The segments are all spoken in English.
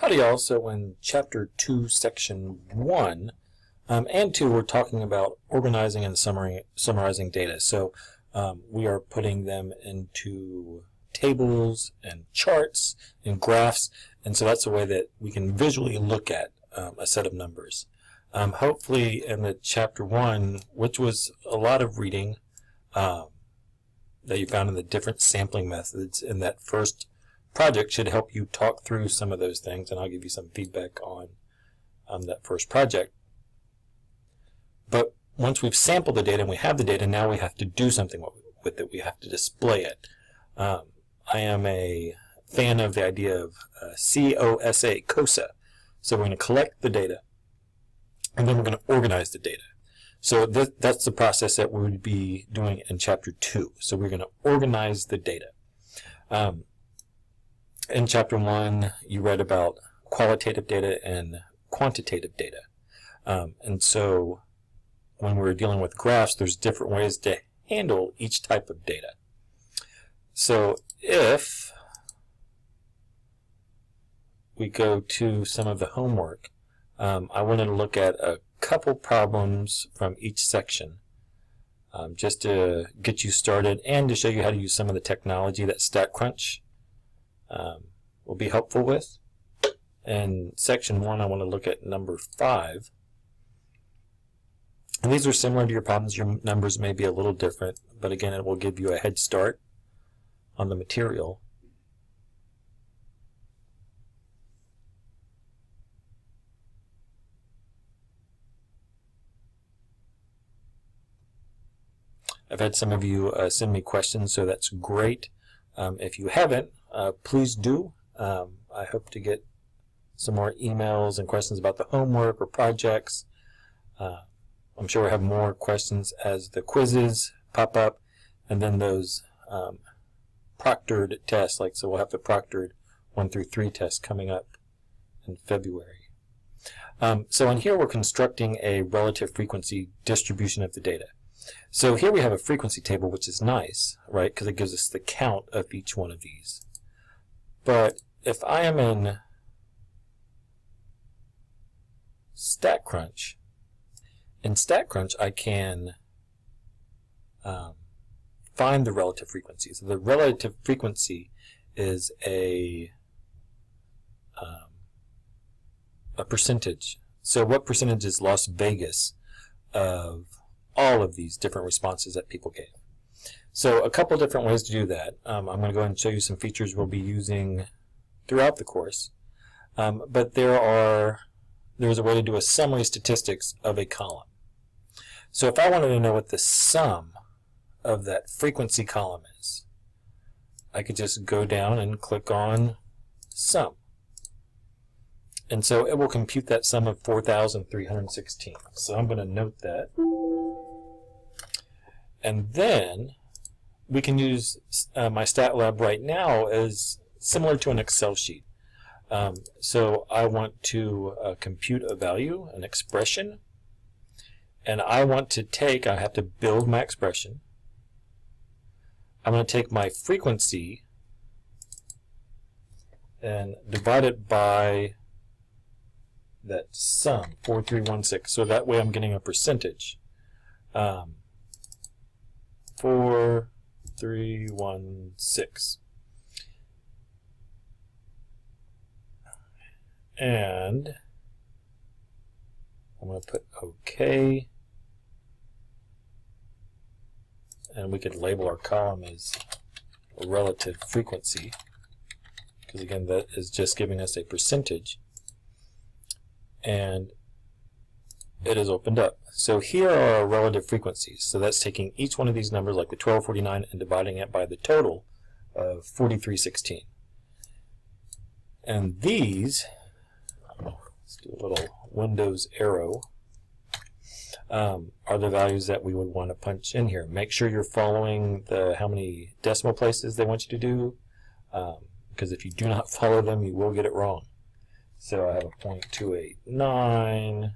Howdy y'all. So in Chapter 2, Section 1 and 2, we're talking about organizing and summarizing data. So we are putting them into tables and charts and graphs, and so that's a way that we can visually look at a set of numbers. Hopefully in the Chapter 1, which was a lot of reading that you found in the different sampling methods in that first project, should help you talk through some of those things, and I'll give you some feedback on that first project. But once we've sampled the data and we have the data, now we have to do something with it. We have to display it. I am a fan of the idea of COSA. So we're going to collect the data, and then we're going to organize the data. So that's the process that we would be doing in Chapter 2. So we're going to organize the data. In Chapter 1, you read about qualitative data and quantitative data. And so when we're dealing with graphs, there's different ways to handle each type of data. So if we go to some of the homework, I wanted to look at a couple problems from each section just to get you started and to show you how to use some of the technology that StatCrunch will be helpful with. In Section 1, I want to look at number 5. And these are similar to your problems. Your numbers may be a little different, but again, it will give you a head start on the material. I've had some of you send me questions, so that's great. If you haven't, please do. I hope to get some more emails and questions about the homework or projects. I'm sure we'll have more questions as the quizzes pop up, and then those proctored tests, so we'll have the proctored 1 through 3 tests coming up in February. So in here we're constructing a relative frequency distribution of the data. So here we have a frequency table, which is nice, right, because it gives us the count of each one of these. But if I am in StatCrunch, I can find the relative frequency. So the relative frequency is a percentage. So what percentage is Las Vegas of all of these different responses that people gave? So a couple different ways to do that. I'm going to go ahead and show you some features we'll be using throughout the course. But there's a way to do a summary statistics of a column. So if I wanted to know what the sum of that frequency column is, I could just go down and click on sum. And so it will compute that sum of 4,316. So I'm going to note that. And then we can use my stat lab right now as similar to an Excel sheet. So I want to compute a value, an expression, and I want to I have to build my expression. I'm going to take my frequency and divide it by that sum, 4316. So that way I'm getting a percentage. 4316. And I'm going to put OK. And we could label our column as a relative frequency, because again, that is just giving us a percentage. And it is opened up. So here are our relative frequencies. So that's taking each one of these numbers, like the 1249, and dividing it by the total of 4316. And these, let's do a little Windows arrow, are the values that we would want to punch in here. Make sure you're following how many decimal places they want you to do, because if you do not follow them, you will get it wrong. So I have a 0.289,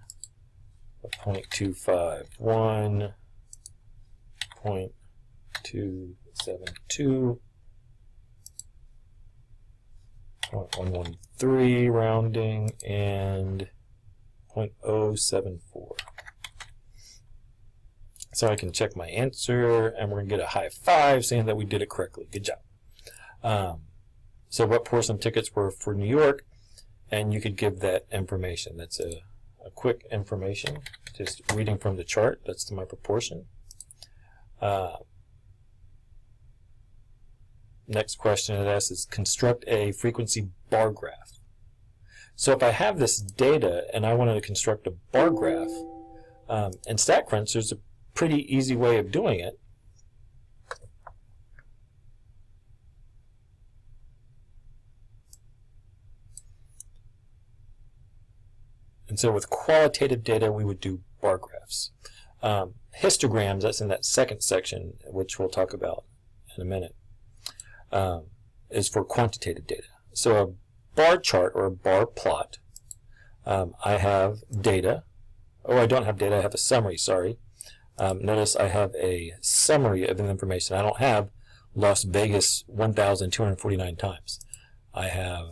a 0.251, 0.272, 0.113 rounding and 0.074. So I can check my answer, and we're going to get a high five saying that we did it correctly. Good job. So what portion of tickets were for New York? And you could give that information. That's a quick information, just reading from the chart. That's my proportion. Next question it asks is construct a frequency bar graph. So if I have this data and I wanted to construct a bar graph, in StatCrunch there's a pretty easy way of doing it. And so with qualitative data, we would do bar graphs. Histograms, that's in that second section, which we'll talk about in a minute, is for quantitative data. So a bar chart or a bar plot, I have data. Oh, I don't have data, I have a summary, sorry. Notice I have a summary of the information. I don't have Las Vegas 1,249 times. I have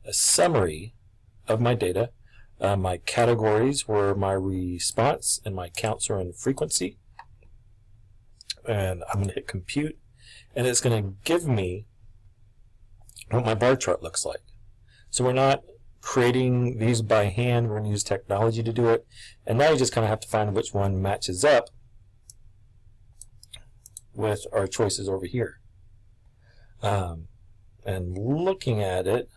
a summary of my data. My categories were my response, and my counts are in frequency. And I'm going to hit compute, and it's going to give me what my bar chart looks like. So we're not creating these by hand, we're going to use technology to do it. And now you just kind of have to find which one matches up with our choices over here. And looking at it,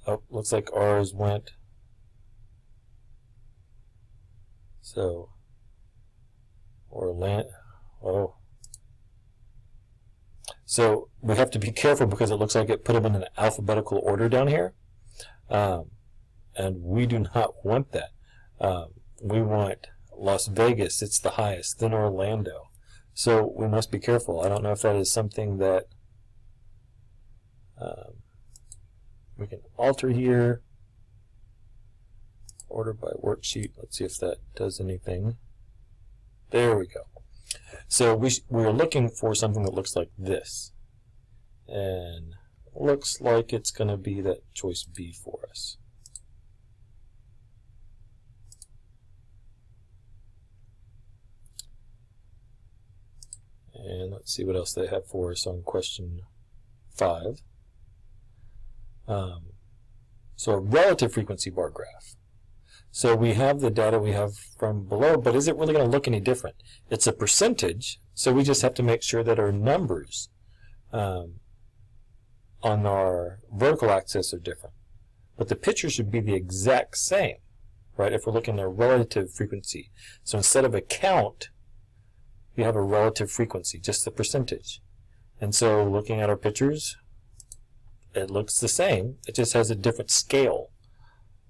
oh, looks like ours went. So, oh. So we have to be careful because it looks like it put them in an alphabetical order down here. And we do not want that. We want Las Vegas, it's the highest, then Orlando. So we must be careful. I don't know if that is something that we can alter here. Order by worksheet. Let's see if that does anything. There we go. So we're looking for something that looks like this. And looks like it's going to be that choice B for us. And let's see what else they have for us on question 5. So a relative frequency bar graph. So we have the data we have from below, but is it really going to look any different? It's a percentage, so we just have to make sure that our numbers on our vertical axis are different. But the picture should be the exact same, right, if we're looking at a relative frequency. So instead of a count, we have a relative frequency, just the percentage. And so looking at our pictures, it looks the same. It just has a different scale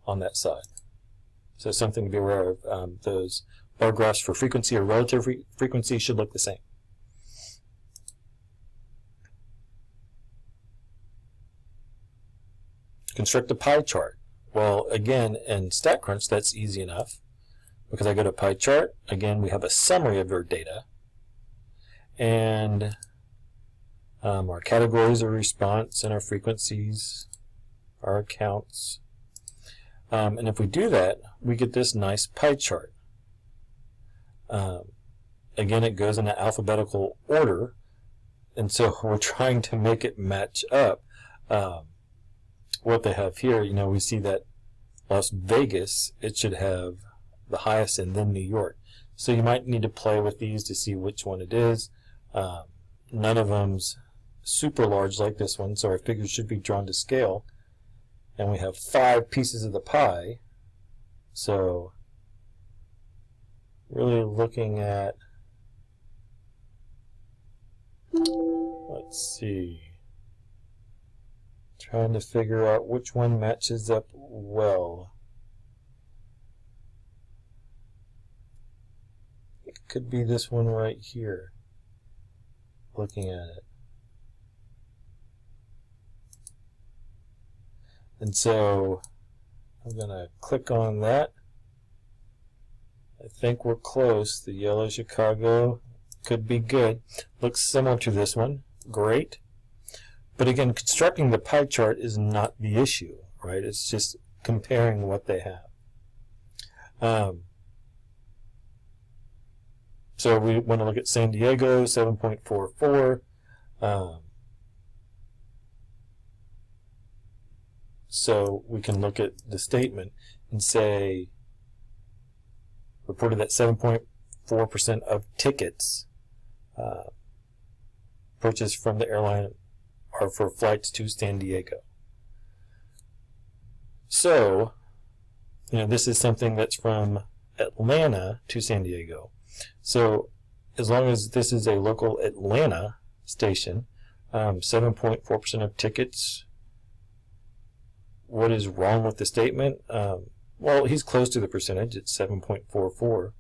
on that side. So something to be aware of. Those bar graphs for frequency or relative frequency should look the same. Construct a pie chart. Well, again, in StatCrunch, that's easy enough because I go to pie chart. Again, we have a summary of our data. And our categories are response and our frequencies, our accounts. And if we do that, we get this nice pie chart. Again, it goes in an alphabetical order, and so we're trying to make it match up. What they have here, you know, we see that Las Vegas, it should have the highest and then New York. So you might need to play with these to see which one it is. None of them's super large like this one, so our figures should be drawn to scale. And we have 5 pieces of the pie. So really looking at, let's see, trying to figure out which one matches up well. It could be this one right here, looking at it. And so I'm going to click on that. I think we're close. The yellow Chicago could be good. Looks similar to this one. Great. But again, constructing the pie chart is not the issue, right? It's just comparing what they have. So we want to look at San Diego, 7.44. So we can look at the statement and say, reported that 7.4% of tickets purchased from the airline are for flights to San Diego. So, this is something that's from Atlanta to San Diego. So, as long as this is a local Atlanta station, 7.4% of tickets, what is wrong with the statement? Well, he's close to the percentage. It's 7.44.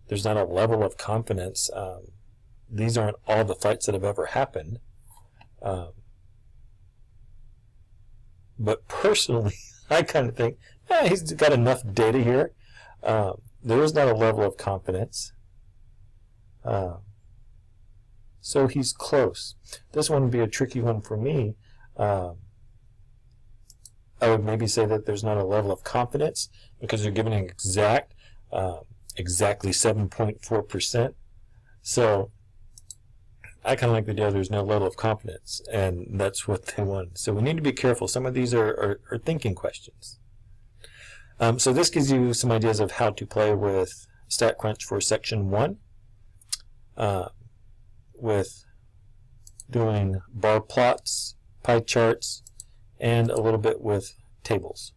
There's not a level of confidence. These aren't all the flights that have ever happened. But personally, I kind of think, he's got enough data here. There is not a level of confidence. So he's close. This one would be a tricky one for me. I would maybe say that there's not a level of confidence because you're giving an exactly 7.4%. So I kind of like the idea there's no level of confidence, and that's what they want. So we need to be careful. Some of these are thinking questions. So this gives you some ideas of how to play with StatCrunch for Section 1 with doing bar plots, pie charts, and a little bit with tables.